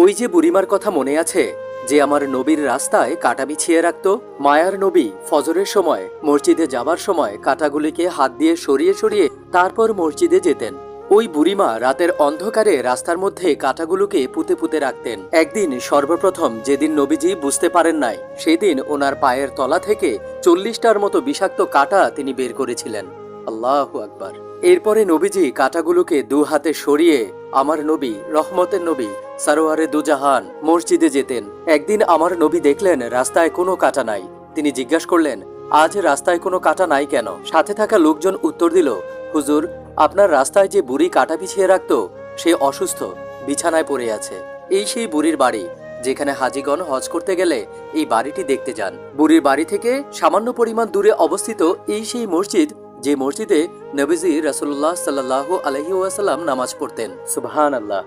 ওই যে বুড়িমার কথা মনে আছে, যে আমার নবীর রাস্তায় কাঁটা বিছিয়ে রাখত? মায়ার নবী ফজরের সময় মসজিদে যাবার সময় কাঁটাগুলিকে হাত দিয়ে সরিয়ে সরিয়ে তারপর মসজিদে যেতেন। ওই বুড়িমা রাতের অন্ধকারে রাস্তার মধ্যে কাঁটাগুলোকে পুঁতে পুঁতে রাখতেন। একদিন সর্বপ্রথম যেদিন নবীজি বুঝতে পারেন নাই, সেদিন ওনার পায়ের তলা থেকে 40টার মতো বিষাক্ত কাঁটা তিনি বের করেছিলেন। আল্লাহু আকবার। এরপরে নবীজি কাঁটাগুলোকে দু হাতে সরিয়ে আমার নবী, রহমতের নবী সারোয়ারে দুজাহান মসজিদে যেতেন। একদিন আমার নবী দেখলেন রাস্তায় কোনো কাঁটা নাই। তিনি জিজ্ঞাসা করলেন, আজ রাস্তায় কোনো কাঁটা নাই কেন? সাথে থাকা লোকজন উত্তর দিল, হুজুর, আপনার রাস্তায় যে বুড়ি কাঁটা বিছিয়ে রাখত, সে অসুস্থ, বিছানায় পড়ে আছে। এই সেই বুড়ির বাড়ি, যেখানে হাজিগণ হজ করতে গেলে এই বাড়িটি দেখতে যান। বুড়ির বাড়ি থেকে সামান্য পরিমাণ দূরে অবস্থিত এই সেই মসজিদ, যে মসজিদে নবীজি রাসূলুল্লাহ সাল্লাল্লাহু আলাইহি ওয়াসাল্লাম নামাজ পড়তেন। সুবহানাল্লাহ।